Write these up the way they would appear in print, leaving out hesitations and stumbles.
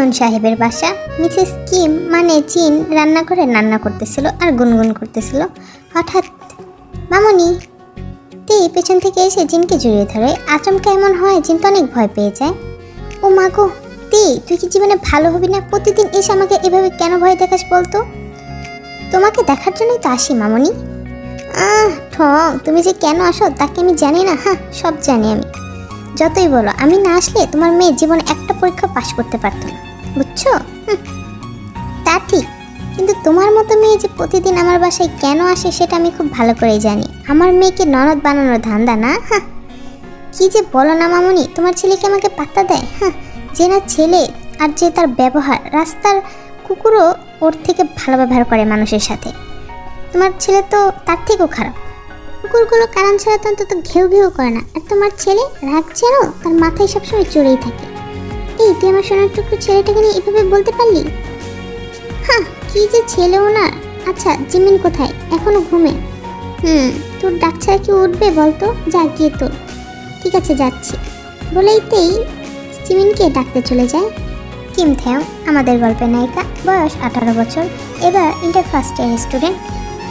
Peon সাহেবের বাসা। Mrs Kim মানে জিন রান্নাঘরে রান্না করতেছিল আর গুনগুন করতেছিল। হঠাৎ মামনি তে পেছন থেকে এসে জিনকে জড়িয়ে ধরে। আচমকা এমন হয় জিন তো অনেক ভয় পেয়ে যায়। ও মা গো, তে তুই কি জীবনে ভালো হবি না? প্রতিদিন এসে আমাকে এভাবে কেন ভয় দেখাস বলতো? তোমাকে দেখার জন্যই তো আসি মামনি। ঠং, তুমি যে কেন আসো তাকে আমি জানি না? হ্যাঁ, সব জানি আমি। যতই বলো, আমি না আসলে তোমার মেয়ে জীবনে একটা পরীক্ষা পাশ করতে পারতো না, বুঝছো? তা ঠিক, কিন্তু তোমার মতো মেয়ে যে প্রতিদিন আমার বাসায় কেন আসে সেটা আমি খুব ভালো করেই জানি। আমার মেয়েকে ননদ বানানোর ধান্দা না? হ্যাঁ, কি যে বলো না মামনি, তোমার ছেলেকে আমাকে পাত্তা দেয়? হ্যাঁ, যে না ছেলে আর যে তার ব্যবহার, রাস্তার কুকুরও ওর থেকে ভালো ব্যবহার করে মানুষের সাথে। তোমার ছেলে তো তার থেকেও খারাপ। কুকুরগুলো কারণ ছাড়া তো অন্তত ঘেউ ঘেউ করে না। আর তোমার ছেলে রাগ যেন তার মাথায় সবসময় চড়েই থাকে। এই তুই আমার সোনার টুকরো ছেলেটাকে নিয়ে এভাবে বলতে পারলি? হ্যাঁ, কি যে ছেলে ওনার। আচ্ছা, জিমিন কোথায়? এখনো ঘুমে? তোর ডাক ছাড়া কি উঠবে বলতো? যা গিয়ে তোর। ঠিক আছে, যাচ্ছি বলেইতেই জিমিনকে ডাকতে চলে যায়। কিম থেও আমাদের গল্পের নায়িকা, বয়স 18 বছর, এবার ইন্টার ফার্স্ট ইয়ার স্টুডেন্ট।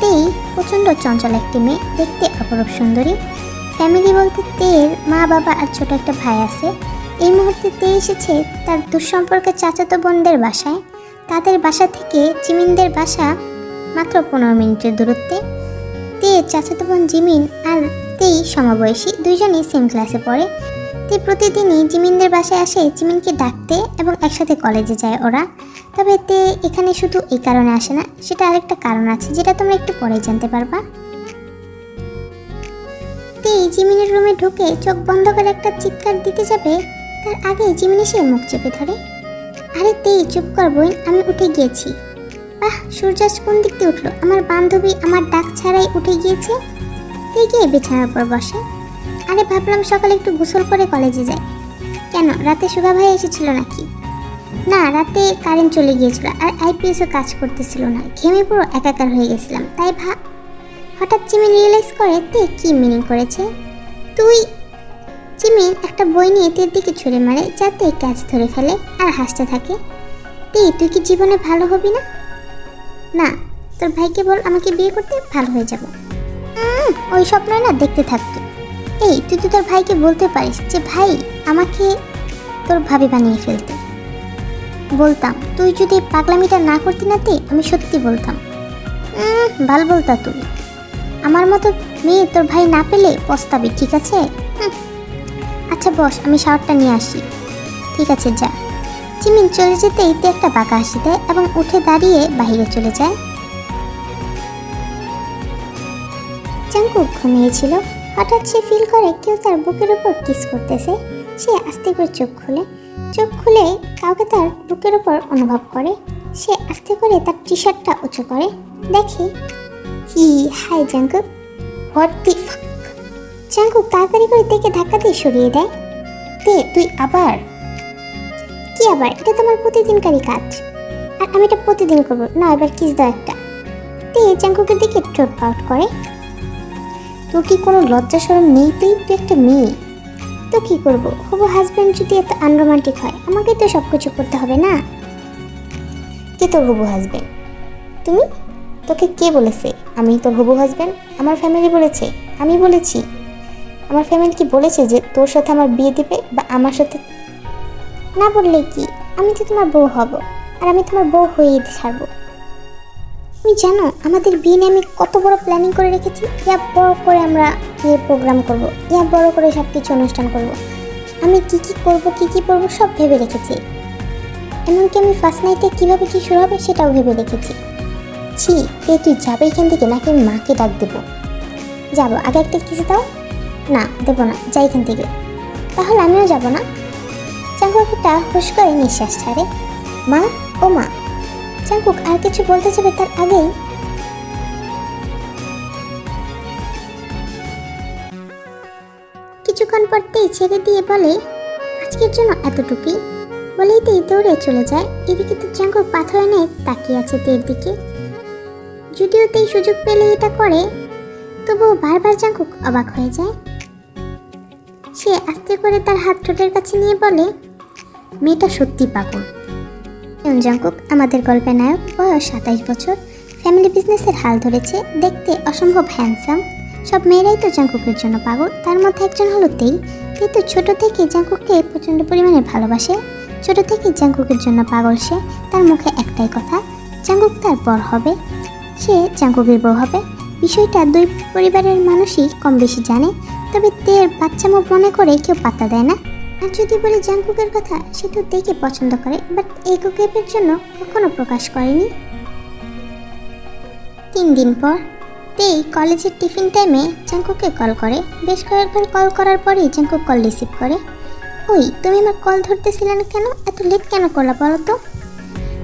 তেই প্রচণ্ড চঞ্চল একটি মেয়ে, দেখতে অপরূপ সুন্দরী। ফ্যামিলি বলতে তের মা বাবা আর ছোট একটা ভাই আছে। এই মুহূর্তে তে এসেছে তার দুঃসম্পর্কের চাচাতো বোনদের বাসায়। তাদের বাসা থেকে জিমিনদের বাসা মাত্র 15 মিনিটের দূরত্বে। তে চাচাতো বোন জিমিন আর তেই সমবয়সী, দুইজনই সেম ক্লাসে পড়ে। তে প্রতিদিনই জিমিনদের বাসায় আসে জিমিনকে ডাকতে এবং একসাথে কলেজে যায় ওরা। তবে তে এখানে শুধু এই কারণে আসে না, সেটা আরেকটা কারণ আছে যেটা তোমরা একটু পরে জানতে পারবা। তে জিমিনের রুমে ঢুকে চোখ বন্ধ করে একটা চিৎকার দিতে যাবে, তার আগে জিমিন এসে মুখ চেপে ধরে। আরে তে চুপ কর বোন, আমি উঠে গিয়েছি। বাহ, সূর্যাস্ত কোন দিক দিয়ে উঠলো? আমার বান্ধবী আমার ডাক ছাড়াই উঠে গিয়েছে। তে গিয়ে বিছানার উপর বসে। আরে ভাবলাম সকালে একটু গোসল করে কলেজে যাই। কেন, রাতে সুগা ভাই এসেছিল নাকি? না, রাতে কারেন্ট চলে গিয়েছিল আর আইপিএসও কাজ করতেছিল না, ঘেমে পুরো একাকার হয়ে গেছিলাম, তাই হঠাৎ জিমিন রিয়েলাইজ করে তে কি মিনিং করেছে। তুই জিমিন একটা বই নিয়ে তের দিকে ছুঁড়ে মারে, যাতে ক্যাচ ধরে ফেলে আর হাসতে থাকে। তুই কি জীবনে ভালো হবি না? না, তোর ভাইকে বল আমাকে বিয়ে করতে, ভালো হয়ে যাব। ওই স্বপ্ন না, দেখতে থাকতো। তুই তো তোর ভাইকে বলতে পারিস যে ভাই আমাকে তোর ভাবি বানিয়ে ফেলতে। বলতাম, তুই যদি পাগলামিটা না করতি না তে, আমি সত্যি বলতাম। ভালো বলতা তুই। আমার মতো মেয়ে তোর ভাই না পেলে পস্তাবি, ঠিক আছে? আচ্ছা বস, আমি শাওয়ারটা নিয়ে আসি। ঠিক আছে, যা। জিমিন চলে যেতেই তে একটা বাঁকা হাসি দেয় এবং উঠে দাঁড়িয়ে বাইরে চলে যায়। জাংকুক ঘুমিয়েছিল। হঠাৎ সে ফিল করে কেউ তার বুকের উপর কিস করতেছে। সে আস্তে করে চোখ খুলে কাউকে তার বুকের উপর অনুভব করে। সে আস্তে করে তার টি শার্টটা উঁচু করে, দেখে হাই জাংকুক। হোয়াট দি ফাক? জাংকুক তাড়াতাড়ি করে তেকে ধাক্কা দিয়ে সরিয়ে দেয়। তুই আবার? কি আবার? এটা তোমার প্রতিদিনকারই কাজ, আর আমি এটা প্রতিদিন করবো না। এবার কিস দাও একটা। জাংকুকের দিকে ঠোঁট পাউট করে। তোর কি কোনো লজ্জা শরম নেই? তুই একটা মেয়ে, তো কি করবো? হবু হাজব্যান্ড যদি এত আনরোমান্টিক হয়, আমাকে তো সব কিছু করতে হবে না। কে তোর হবু হাজব্যান্ড? তুমি? তোকে কে বলেছে আমি তোর হবু হাজব্যান্ড? আমার ফ্যামিলি বলেছে? আমি বলেছি? আমার ফ্যামিলি কি বলেছে যে তোর সাথে আমার বিয়ে দিবে বা আমার সাথে? না বললে কি, আমি তো তোমার বউ হব, আর আমি তোমার বউ হয়েই ছাড়বো। তুমি জানো আমাদের বিয়ে নিয়ে আমি কত বড় প্ল্যানিং করে রেখেছি? ইয়া বড় করে আমরা বিয়ে প্রোগ্রাম করব, ইয়া বড় করে সব কিছু অনুষ্ঠান করব। আমি কি কি করব, কি কি করব সব ভেবে রেখেছি। এমনকি আমি ফার্স্ট নাইটে কীভাবে কী শুরু হবে সেটাও ভেবে রেখেছি। তুই যাবে এখান থেকে নাকি আমি মাকে ডাক দেবো? যাবো, আগে একটা কিছু দাও। না দেবো না, যাই এখান থেকে। তাহলে আমিও যাব না। জাংকুক একটা হুশ করে নিঃশ্বাস ছাড়ে। মা, ও মা। জাংকুক আর কিছু বলতে যাবে তার আগেই কিছুক্ষণ পরতেই ছেড়ে দিয়ে বলে, আজকের জন্য এতটুকুই। বলেই তেই দৌড়ে চলে যায়। এদিকে তো জাংকুক পাথর এনে তাকিয়ে আছে তের দিকে। যদিও তেই সুযোগ পেলে এটা করে, তবুও বারবার জাংকুক অবাক হয়ে যায়। সে আস্তে করে তার হাত ঠোঁটের কাছে নিয়ে বলে, মেয়েটা সত্যি পাগল। জাংকুক আমাদের গল্পের নায়ক, বয়স 27 বছর, ফ্যামিলি বিজনেসের হাল ধরেছে, দেখতে অসম্ভব হ্যান্ডসাম। সব মেয়েরাই তো জাংকুকের জন্য পাগল, তার মধ্যে একজন হলো তেই। তেই তো ছোট থেকে জাংকুককে প্রচণ্ড পরিমাণে ভালোবাসে, ছোট থেকে জাংকুকের জন্য পাগল সে। তার মুখে একটাই কথা, জাংকুক তার বর হবে, সে জাংকুকের বউ হবে। বিষয়টা দুই পরিবারের মানুষই কম বেশি জানে, তবে তের বাচ্চামো মনে করে কেউ পাত্তা দেয় না। আর যদি বলি জাংকুকের কথা, সে তো তেকে পছন্দ করে, বাট এই কুকেপের জন্য কখনো প্রকাশ করেনি। 3 দিন পর তেই কলেজের টিফিন টাইমে জাংকুককে কল করে। বেশ কয়েকবার কল করার পরেই জাংকুক কল রিসিভ করে। ওই, তুমি আমার কল ধরতেছিলে না কেন? এত লেট কেন করলা বলো তো?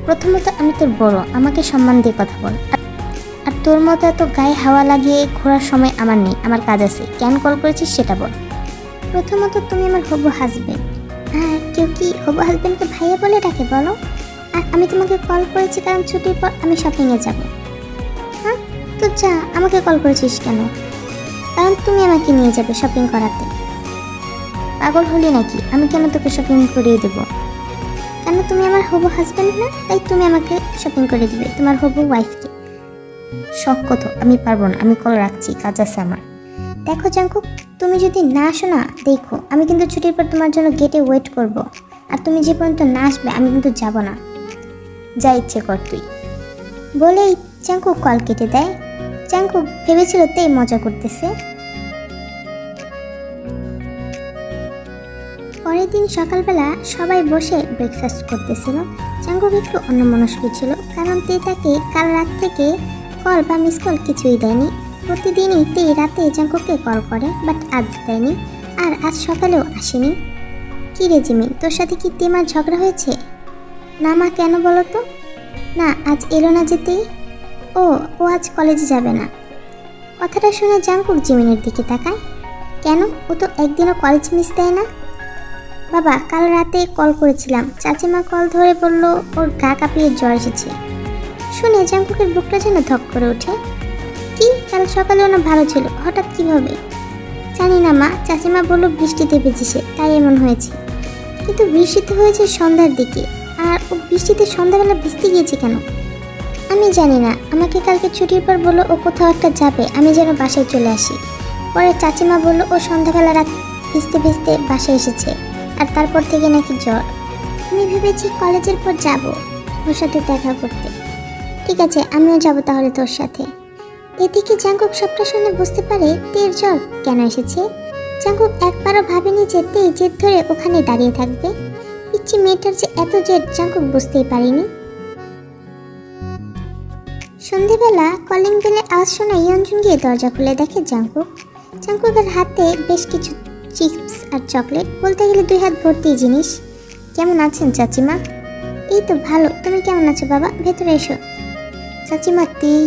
প্রথমত আমি তোর বড়, আমাকে সম্মান দিয়ে কথা বল। আর তোর মতো এত গায়ে হাওয়া লাগিয়ে ঘোরার সময় আমার নেই, আমার কাজ আছে। কেন কল করেছিস সেটা বল। প্রথমত তুমি আমার হবু হাজবেন্ড, আর কেউ কি হবু হাজবেন্ডকে ভাইয়া বলে ডাকে বলো? আর আমি তোমাকে কল করেছি কারণ ছুটির পর আমি শপিংয়ে যাব। হ্যাঁ, তো যা, আমাকে কল করেছিস কেন? কারণ তুমি আমাকে নিয়ে যাবে শপিং করাতে। পাগল হলি নাকি? আমি কেন তোকে শপিং করিয়ে দেবো? কেন তুমি আমার হবু হাজবেন্ড না, তাই তুমি আমাকে শপিং করে দিবে তোমার হবু ওয়াইফকে। শখ কত, আমি পারবো না, আমি কল রাখছি, কাজ আছে আমার। দেখো জাংকুক, তুমি যদি না আসো না, দেখো আমি কিন্তু ছুটির পর তোমার জন্য গেটে ওয়েট করব। আর তুমি যে পর্যন্ত না আসবে আমি কিন্তু যাব না। যা ইচ্ছে কর তুই। বলেই জাংকুক কল কেটে দেয়। জাংকুক ভেবেছিল তেই মজা করতেছে। পরের দিন সকালবেলা সবাই বসে ব্রেকফাস্ট করতেছিল। জাংকুক একটু অন্যমনস্ক ছিল, কারণ তে তাকে কাল রাত থেকে কল বা মিস কল কিছুই দেয়নি। প্রতিদিনই তে রাতে জাংকুককে কল করে, বাট আজ দেয়নি, আর আজ সকালেও আসেনি। কি রে জিমিন, তোর সাথে কি তেমার ঝগড়া হয়েছে? না মা, কেন বলো তো? না, আজ এলো না যেতেই। ও আজ কলেজে যাবে না। কথাটা শুনে জাংকুক জিমিনের দিকে তাকায়। কেন? ও তো একদিনও কলেজ মিস দেয় না। বাবা, কাল রাতে কল করেছিলাম, চাচিমা কল ধরে বলল ওর গা কাঁপিয়ে জ্বর এসেছে। শুনে জাংকুকের বুকটা যেন ধক করে ওঠে। কি, কাল সকালে ওনা ভালো ছিল, হঠাৎ কিভাবে? জানি না মা, চাচিমা বলল বৃষ্টিতে ভিজেছে তাই এমন হয়েছে। কিন্তু বৃষ্টিতে হয়েছে সন্ধ্যার দিকে, আর ও বৃষ্টিতে সন্ধ্যাবেলা ভিজতে গিয়েছে কেন? আমি জানি না, আমাকে কালকে ছুটির পর বললো ও কোথাও একটা যাবে, আমি যেন বাসায় চলে আসি। পরে চাচিমা বলল ও সন্ধ্যাবেলা রাত ভিজতে ভিজতে বাসায় এসেছে, আর তারপর থেকে নাকি জ্বর। আমি ভেবেছি কলেজের পর যাব ওর সাথে দেখা করতে। ঠিক আছে, আমিও যাব তাহলে তোর সাথে। এদিকে জাংকুক সবটা শুনে বুঝতে পারে তের জ্বর কেন এসেছে। জাংকুক একবারও ভাবেনি যে তে জেদ ধরে ওখানে দাঁড়িয়ে থাকবে। পিচ্ছি মেয়েটার যে এত জেদ জাংকুক বুঝতেই পারেনি। সন্ধেবেলা কলিং বেলের আওয়াজ শোনা ইয়ঞ্জুন গিয়ে দরজা খুলে দেখে জাংকুক। জাংকুকের হাতে বেশ কিছু চিপস আর চকলেট, বলতে গেলে 2 হাত ভর্তি জিনিস। কেমন আছেন চাচিমা? এই তো ভালো, তুমি কেমন আছো বাবা? ভেতরে এসো। চাচিমা, তেই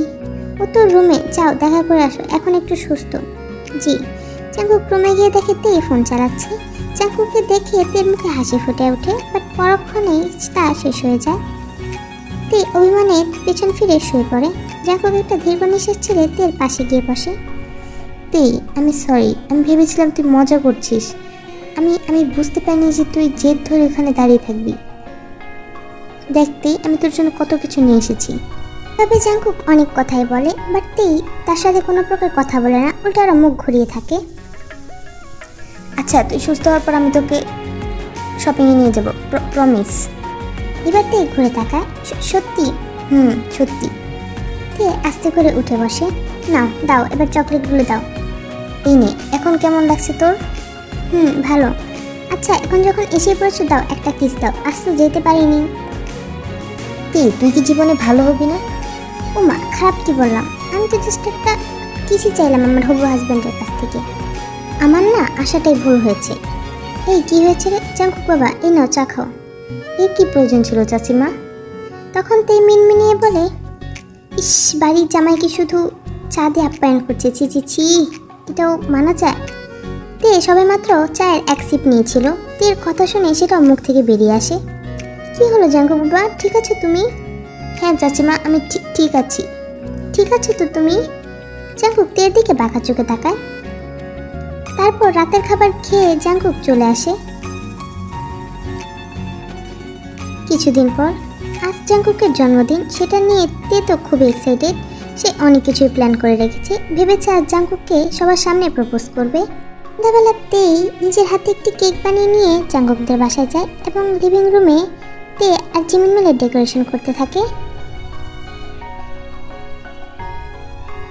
ও তো রুমে, যাও দেখা করে আসো, এখন একটু সুস্থ। জি। জাংকুক রুমে গিয়ে দেখে তেই ফোন চালাচ্ছে। জাংকুককে দেখে তের মুখে হাসি ফুটে ওঠে, বাট পরক্ষণেই তা শেষ হয়ে যায়। তে অভিমানে পেছন ফিরে শুয়ে পড়ে। জাংকুক একটা দীর্ঘ নিঃশ্বাস ছেড়ে তের পাশে গিয়ে বসে। তেই, আমি সরি, আমি ভেবেছিলাম তুই মজা করছিস। আমি বুঝতে পারিনি যে তুই জেদ ধরে ওখানে দাঁড়িয়ে থাকবি। দেখতে আমি তোর জন্য কত কিছু নিয়ে এসেছি। তবে জাংকুক অনেক কথাই বলে, বাট তেই তার সাথে কোনো প্রকার কথা বলে না, উল্টো আরও মুখ ঘুরিয়ে থাকে। আচ্ছা, তুই সুস্থ হওয়ার পর আমি তোকে শপিংয়ে নিয়ে যাবো, প্রমিস। এবার তেই ঘুরে তাকায়। সত্যি? সত্যি। তে আস্তে করে উঠে বসে। নাও, দাও এবার চকলেটগুলো দাও। এই নে, এখন কেমন লাগছে তোর? ভালো। আচ্ছা, এখন যখন এসে পড়েছো দাও একটা কিস দাও, আজ তো যেতে পারিনি। তুই কি জীবনে ভালো হবি না? ও মা, খারাপ কি বললাম? আমি তো জাস্ট একটা কিসই চাইলাম আমার হবু হাজব্যান্ডের কাছ থেকে। আমার না আশাটাই ভুল হয়েছে। এই কি হয়েছে রে জাংকুক বাবা, এই নাও চা খাও। এর কি প্রয়োজন ছিল চাচিমা? তখন তেই মিনমিনিয়ে বলে, ইস, বাড়ির জামাইকে শুধু চা দিয়ে আপ্যায়ন করছে, ছি ছি ছি, এটাও মানা যায়? তে সবে মাত্র চায়ের 1 সিপ নিয়েছিল। তের কথা শুনে সেটাও মুখ থেকে বেরিয়ে আসে। কি হলো জাংকুক বাবা, ঠিক আছো তুমি? হ্যাঁ চাচিমা, আমি ঠিক আছি। ঠিক আছো তো তুমি? জাংকুক তের দিকে বাঁকা চোখে তাকায়। তারপর রাতের খাবার খেয়ে জাংকুক চলে আসে। কিছুদিন পর আজ জাঙ্কুকের জন্মদিন, সেটা নিয়ে তে তো খুবই এক্সাইটেড। সে অনেক কিছুই প্ল্যান করে রেখেছে, ভেবেছে আজ জাঙ্কুককে সবার সামনে প্রপোজ করবে। সন্ধ্যাবেলাতেই নিজের হাতে একটি কেক বানিয়ে নিয়ে জাঙ্কুকদের বাসায় যায় এবং লিভিং রুমে তে আর জিমিন মিলে ডেকোরেশন করতে থাকে।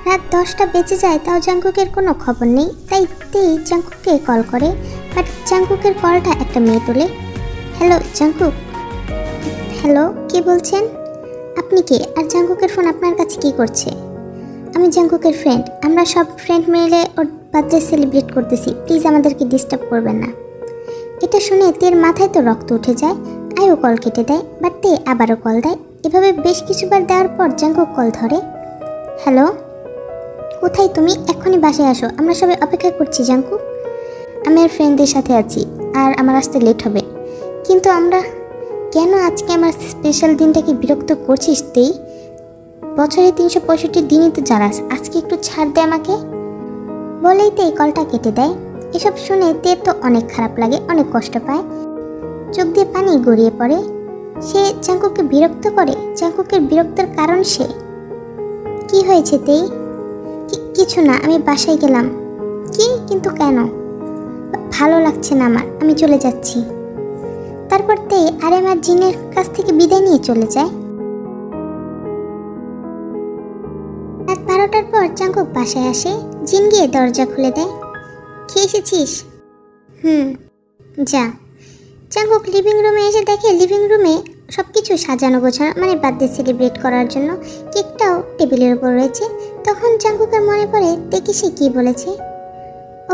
রাত 10টা বেজে যায়, তাও জাঙ্কুকের কোনো খবর নেই। তাই তে জাঙ্কুককে কল করে, বাট জাঙ্কুকের কলটা একটা মেয়ে তোলে। Hello Jungkook. হ্যালো, কে বলছেন? আপনি কে? আর জাঙ্কুকের ফোন আপনার কাছে কি করছে? আমি জাঙ্কুকের ফ্রেন্ড, আমরা সব ফ্রেন্ড মিলে ওর বার্থডে সেলিব্রেট করতেছি, প্লিজ আমাদেরকে ডিস্টার্ব করবেন না। এটা শুনে তের মাথায় তো রক্ত উঠে যায়। আয়ও কল কেটে দেয়, বাট তে আবারও কল দেয়। এভাবে বেশ কিছুবার দেওয়ার পর জাঙ্কুক কল ধরে। হ্যালো, কোথায় তুমি? এক্ষুনি বাসায় আসো, আমরা সবাই অপেক্ষা করছি জাঙ্কুক। আমি আর ফ্রেন্ডদের সাথে আছি, আর আমার আসতে লেট হবে। কিন্তু আমরা কেন আজকে আমার স্পেশাল দিনটাকে বিরক্ত করছিস তুই? বছরে 365 দিনই তো জ্বালাস, আজকে একটু ছাড় দে আমাকে। বলেই তো এই কলটা কেটে দেয়। এসব শুনে তে তো অনেক খারাপ লাগে, অনেক কষ্ট পায়, চোখ দিয়ে পানি গড়িয়ে পড়ে। সে জাঙ্কুককে বিরক্ত করে। জাঙ্কুকের বিরক্তের কারণ সে। কি হয়েছে তেই? কিছু না, আমি বাসায় গেলাম। কি? কিন্তু কেন? ভালো লাগছে না আমার, আমি চলে যাচ্ছি। তারপর তে আরেম আর জিনের কাছ থেকে বিদায় নিয়ে চলে যায়। রাত 12টার পর জাঙ্কুক বাসায় আসে। জিন গিয়ে দরজা খুলে দেয়। খেয়ে এসেছিস? যা। জাঙ্কুক লিভিং রুমে এসে দেখে লিভিং রুমে সব কিছু সাজানো গোছানো, মানে বার্থডে সেলিব্রেট করার জন্য। কেকটাও টেবিলের উপর রয়েছে। তখন জাঙ্কুকের মনে পড়ে দেখি সে কী বলেছে।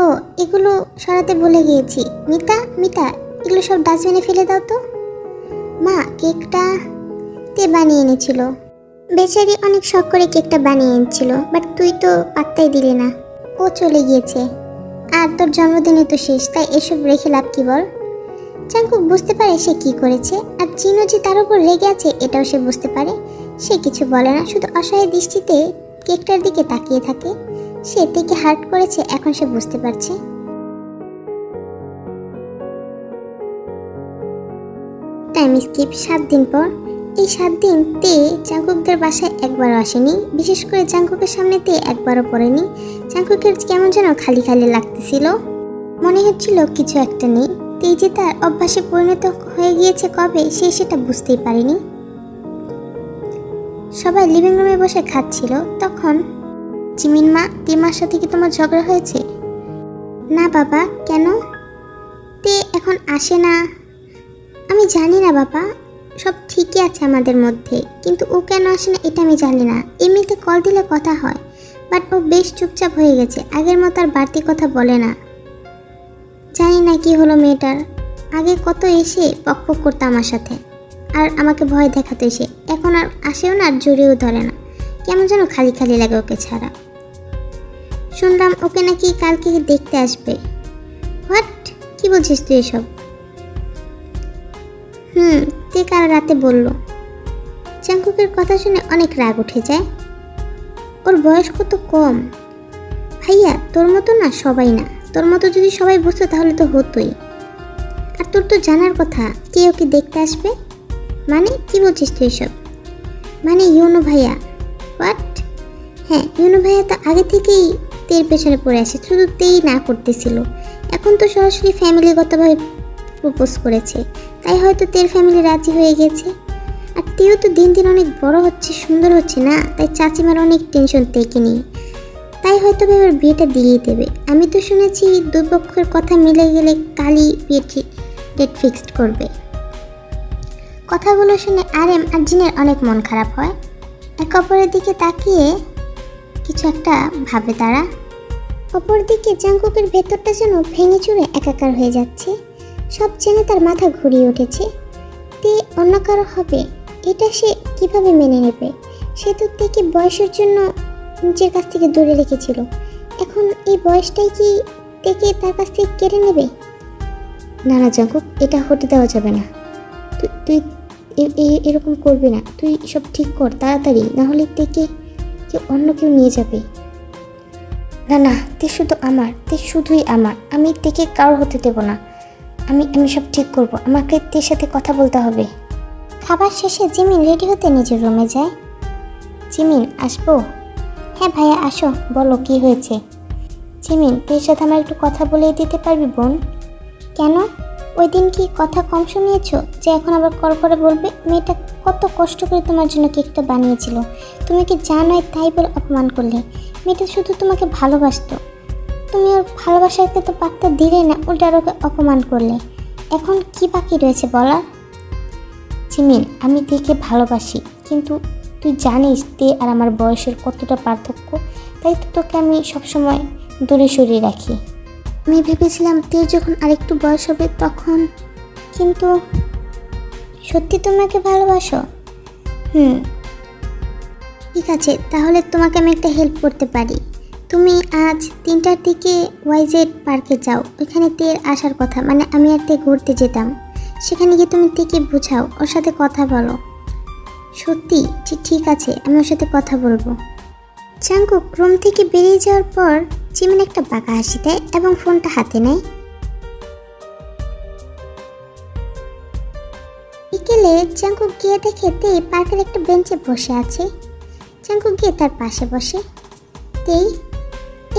ও, এগুলো সরাতে ভুলে গিয়েছি। মিতা এগুলো সব ডাস্টবিনে ফেলে দাও তো। মা, কেকটা তে বানিয়ে এনেছিল। বেচারি অনেক শখ করে কেকটা বানিয়ে এনেছিল, বাট তুই তো পাত্তাই দিলি না। ও চলে গিয়েছে, আর তোর জন্মদিনে তো শেষ, তাই এসব রেখে লাভ কি বল? জাঙ্কুক বুঝতে পারে সে কি করেছে, আর জিনও যে তার উপর রেগে আছে এটাও সে বুঝতে পারে। সে কিছু বলে না, শুধু অসহায় দৃষ্টিতে কেকটার দিকে তাকিয়ে থাকে। সে তেকে হার্ট করেছে, এখন সে বুঝতে পারছে। টাইম স্কিপ 7 দিন পর। এই 7 দিন তে জাঙ্কুকদের বাসায় একবারও আসেনি। বিশেষ করে জাঙ্কুকের সামনে তে একবারও পড়েনি। জাঙ্কুকের কেমন যেন খালি খালি লাগতেছিল, মনে হচ্ছিল কিছু একটা নেই। তে যে তার অভ্যাসে পরিণত হয়ে গিয়েছে কবে, সে সেটা বুঝতেই পারেনি। সবাই লিভিং রুমে বসে খাচ্ছিল। তখন জিমিন মা, তিমার সাথে কি তোমার ঝগড়া হয়েছে? না বাবা, কেন? তে এখন আসে না। আমি জানি না বাবা, সব ঠিকই আছে আমাদের মধ্যে, কিন্তু ও কেন আসে না এটা আমি জানি না। এমনিতে কল দিলে কথা হয়, বাট ও বেশ চুপচাপ হয়ে গেছে, আগের মতো আর বাড়তি কথা বলে না। জানি না কি হলো মেয়েটার। আগে কত এসে পকপক করতো আমার সাথে, আর আমাকে ভয় দেখাতো এসে। এখন আর আসেও না, আর জড়িয়েও ধরে না। কেমন যেন খালি খালি লাগে ওকে ছাড়া। শুনলাম ওকে নাকি কালকে দেখতে আসবে। হোয়াট? কি বলছিস তুই এসব? তে কাল রাতে বলল। জাঙ্কুকের কথা শুনে অনেক রাগ উঠে যায়। ওর বয়স কত কম। ভাইয়া, তোর মতো না সবাই না। তোর মতো যদি সবাই বুঝতো তাহলে তো হতোই। আর তোর তো জানার কথা কে ওকে দেখতে আসবে। মানে কি বলছিস তুই এসব? মানে ইউনো ভাইয়া। হোয়াট? হ্যাঁ, ইউনো ভাইয়া তো আগে থেকেই তের পেছনে পড়ে আসে, শুধু তেই না করতেছিল। এখন তো সরাসরি ফ্যামিলিগতভাবে প্রপোজ করেছে, তাই হয়তো তের ফ্যামিলি রাজি হয়ে গেছে। আর তেও তো দিন দিন অনেক বড় হচ্ছে, সুন্দর হচ্ছে না, তাই চাচিমার অনেক টেনশন তেকে নিয়ে। তাই হয়তো এবার বিয়েটা দিয়েই দেবে। আমি তো শুনেছি দুই পক্ষের কথা মিলে গেলে কালই বিয়ে ডেট ফিক্সড করবে। কথাগুলো শুনে আরেম আর জিনের অনেক মন খারাপ হয়। এক অপরের দিকে তাকিয়ে কিছু একটা ভাবে তারা। অপরদিকে জাঙ্কুকের ভেতরটা যেন ভেঙে চুরে একাকার হয়ে যাচ্ছে। সব জেনে তার মাথা ঘুরিয়ে উঠেছে। তে অন্য কারো হবে, এটা সে কিভাবে মেনে নেবে? সে তো তেকে বয়সের জন্য নিজের কাছ থেকে দূরে রেখেছিল। এখন এই বয়সটাই কি তেকে তার কাছ থেকে কেড়ে নেবে? না না জাঙ্কুক, এটা হতে দেওয়া যাবে না। তুই এরকম করবি না। তুই সব ঠিক কর তাড়াতাড়ি, নাহলে তেকে অন্য কেউ নিয়ে যাবে। না না, তে শুধু আমার, তে শুধুই আমার। আমি তেকে কারো হতে দেব না। আমি সব ঠিক করব। আমাকে তের সাথে কথা বলতে হবে। খাবার শেষে জিমিন রেডি হতে নিজের রুমে যায়। জিমিন, আসবো? হ্যাঁ ভাইয়া আসো, বলো কি হয়েছে। জিমিন, তোর সাথে আমার একটু কথা বলে দিতে পারবি বোন? কেন, ওই দিন কি কথা কম শুনিয়েছ যে এখন আবার কল করে বলবে? মেয়েটা কত কষ্ট করে তোমার জন্য কেকটা বানিয়েছিল, তুমি কি যা নয় তাই বলে অপমান করলে। মেয়েটা শুধু তোমাকে ভালোবাসতো, তুমি ওর ভালোবাসাকে তো পাত্তা দিলে না, উল্টা ওকে অপমান করলে। এখন কি বাকি রয়েছে বলার? জিমিন, আমি তেকে ভালোবাসি, কিন্তু তুই জানিস তে আর আমার বয়সের কতটা পার্থক্য, তাই তো তোকে আমি সবসময় দূরে সরিয়ে রাখি। আমি ভেবেছিলাম তে যখন আরেকটু বয়স হবে তখন। কিন্তু সত্যি তোমাকে ভালোবাসো? ঠিক আছে, তাহলে তোমাকে আমি একটা হেল্প করতে পারি। তুমি আজ 3টার দিকে ওয়াইজেড পার্কে যাও, ওইখানে তের আসার কথা, মানে আমি আর তে ঘুরতে যেতাম। সেখানে গিয়ে তুমি তেকে বুঝাও, ওর সাথে কথা বলো। সত্যি? ঠিক আছে, আমি ওর সাথে কথা বলবো। জাঙ্কুক রুম থেকে বেরিয়ে যাওয়ার পর জিমিন একটা বাঁকা হাসি দেয় এবং ফোনটা হাতে নেয়। বিকেলে জাঙ্কুক গিয়ে দেখে তে পার্কের একটা বেঞ্চে বসে আছে। জাঙ্কুক গিয়ে তার পাশে বসে।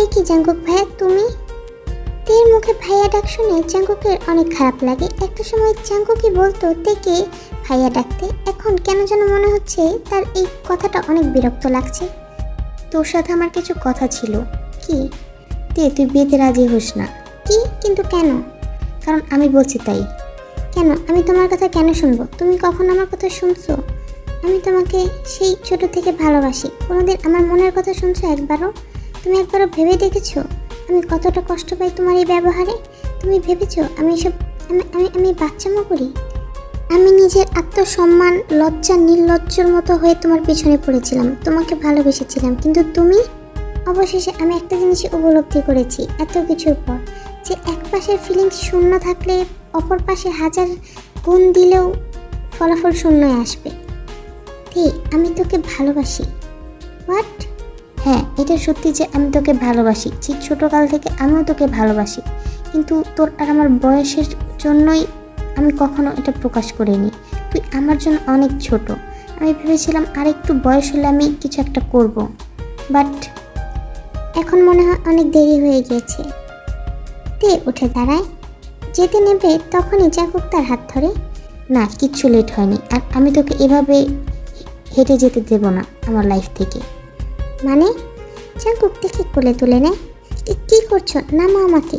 এই কি জাঙ্কুক ভাইয়া, তুমি? তের মুখে ভাইয়া ডাক শুনে জাঙ্কুকের অনেক খারাপ লাগে। একটা সময় জাঙ্কুকই বলতো তেকে ভাইয়া ডাকতে, এখন কেন যেন মনে হচ্ছে তার এই কথাটা অনেক বিরক্ত লাগছে। তোর সাথে আমার কিছু কথা ছিল। কি? তুই বিয়েতে রাজি হোস না? কি? কিন্তু কেন? কারণ আমি বলছি তাই। কেন? আমি তোমার কথা কেন শুনবো? তুমি কখন আমার কথা শুনছো? আমি তোমাকে সেই ছোট থেকে ভালোবাসি, কোনোদিন আমার মনের কথা শুনছো একবারও? তুমি একবারও ভেবে দেখেছো আমি কতটা কষ্ট পাই তোমার এই ব্যবহারে? তুমি ভেবেছো আমি এসব আমি বাচ্চামো করি? আমি নিজের আত্মসম্মান লজ্জা নির্লজ্জর মতো হয়ে তোমার পিছনে পড়েছিলাম, তোমাকে ভালোবেসেছিলাম, কিন্তু তুমি। অবশেষে আমি একটা জিনিসই উপলব্ধি করেছি এত কিছুর পর, যে এক পাশের ফিলিংস শূন্য থাকলে অপর পাশে হাজার গুণ দিলেও ফলাফল শূন্যই আসবে। আমি তোকে ভালোবাসি। হোয়াট? হ্যাঁ, এটা সত্যি যে আমি তোকে ভালোবাসি, ঠিক ছোটোকাল থেকে আমিও তোকে ভালোবাসি, কিন্তু তোর আর আমার বয়সের জন্যই আমি কখনো এটা প্রকাশ করিনি। তুই আমার জন্য অনেক ছোট। আমি ভেবেছিলাম আর একটু বয়স হলে আমি কিছু একটা করব, বাট এখন মনে হয় অনেক দেরি হয়ে গিয়েছে। তে উঠে দাঁড়ায়, যেতে নেবে তখনই জাঙ্কুক তার হাত ধরে। না, কিচ্ছু লেট হয়নি, আর আমি তোকে এভাবে হেঁটে যেতে দেব না আমার লাইফ থেকে। মানে? জাঙ্কুক তেকে কোলে তুলে নেয়। কি করছো? নামো আমাকে।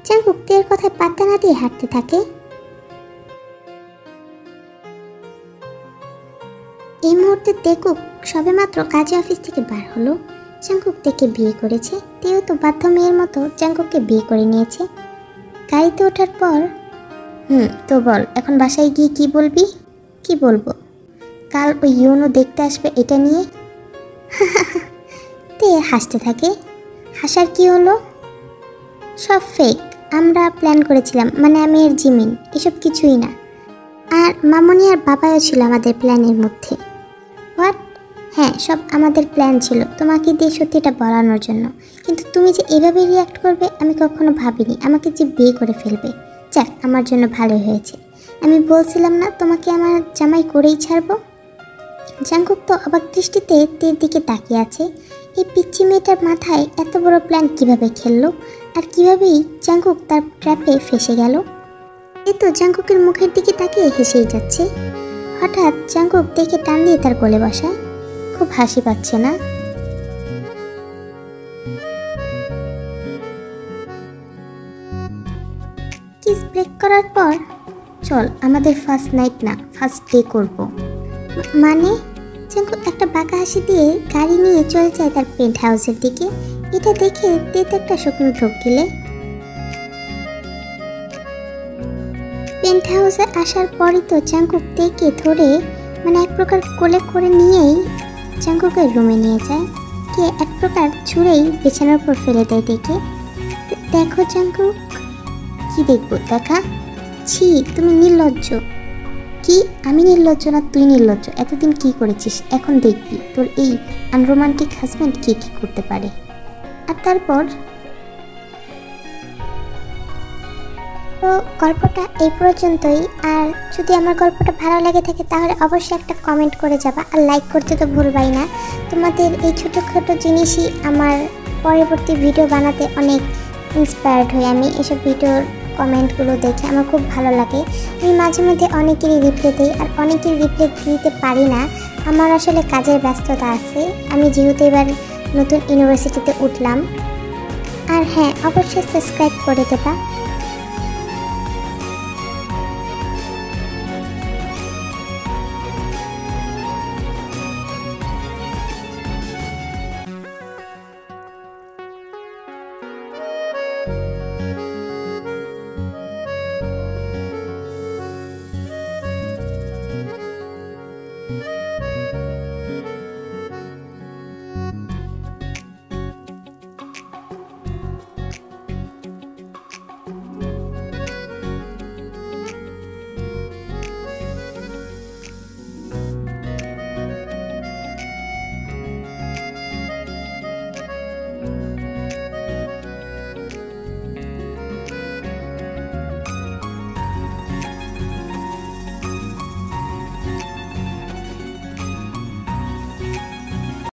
জাঙ্কুক তের কথায় পাত্তা না দিয়ে হাঁটতে থাকে। এই মুহূর্তে তেকুক সবেমাত্র কাজে অফিস থেকে বার হলো। জাঙ্কুক তেকে বিয়ে করেছে, তেও তো বাধ্য মেয়ের মতো জাঙ্কুককে বিয়ে করে নিয়েছে। গাড়িতে ওঠার পর তো বল, এখন বাসায় গিয়ে কি বলবি? কি বলবো? কাল ওই ইউনো দেখতে আসবে, এটা নিয়ে। তে হাসতে থাকে। হাসার কি হলো? সব ফেক, আমরা প্ল্যান করেছিলাম, মানে আমি আর জিমিন, এসব কিছুই না। আর মামনি আর বাবাও ছিল আমাদের প্ল্যানের মধ্যে। হোয়াট? হ্যাঁ, সব আমাদের প্ল্যান ছিল তোমাকে দিয়ে সত্যিটা বলানোর জন্য, কিন্তু তুমি যে এভাবে রিয়াক্ট করবে আমি কখনো ভাবিনি, আমাকে যে বিয়ে করে ফেলবে। যাক, আমার জন্য ভালো হয়েছে। আমি বলছিলাম না তোমাকে আমার জামাই করেই ছাড়বো। জাঙ্কুক তো অবাক দৃষ্টিতে তের দিকে তাকিয়ে আছে। এই পিচ্চি মেয়েটার মাথায় এত বড় প্ল্যান কিভাবে খেললো, আর কিভাবেই জাঙ্কুক তার ট্র্যাপে ফেসে গেল। এ তো জাঙ্কুকের মুখের দিকে তাকিয়ে হেসেই যাচ্ছে। হঠাৎ জাঙ্কুক দেখে টান দিয়ে তার কোলে বসায়। খুব হাসি পাচ্ছে না? কিস ব্রেক করার পর, চল আমাদের ফার্স্ট নাইট না, ফার্স্ট ডে করবো। মানে? জাঙ্কুক একটা বাঁকা হাসি দিয়ে গাড়ি নিয়ে চলে যায় তার পেন্ট হাউসের দিকে। এটা দেখে তে তো একটা শুকনো ঢোক গেলে। পেন্ট হাউসে আসার পরই তো জাঙ্কুক তেকে ধরে, মানে এক প্রকার কোলে করে নিয়েই জাঙ্কুকের রুমে নিয়ে যায়। কে এক প্রকার ছুঁড়েই বিছানার উপর ফেলে দেয় দেখে। দেখো জাঙ্কুক। কি দেখবো? দেখা। ছি, তুমি নির্লজ্জ। কি? আমি নির্লজ্জ না তুই নির্লজ্জ? এতদিন কি করেছিস, এখন দেখবি তোর এই আনরোমান্টিক হাজব্যান্ড কি কি করতে পারে। আর তারপর তো গল্পটা এই পর্যন্তই। আর যদি আমার গল্পটা ভালো লাগে থাকে তাহলে অবশ্যই একটা কমেন্ট করে যাবা, আর লাইক করতে তো ভুলবাই না। তোমাদের এই ছোটো ছোটো জিনিসই আমার পরবর্তী ভিডিও বানাতে অনেক ইন্সপায়ার্ড হই। আমি এসব ভিডিওর কমেন্টগুলো দেখে আমার খুব ভালো লাগে। আমি মাঝে মধ্যে অনেকেরই রিপ্লাই দিই, আর অনেকের রিপ্লাই দিতে পারি না, আমার আসলে কাজের ব্যস্ততা আছে। আমি যেহেতু এবার নতুন ইউনিভার্সিটিতে উঠলাম। আর হ্যাঁ, অবশ্যই সাবস্ক্রাইব করে দেবা।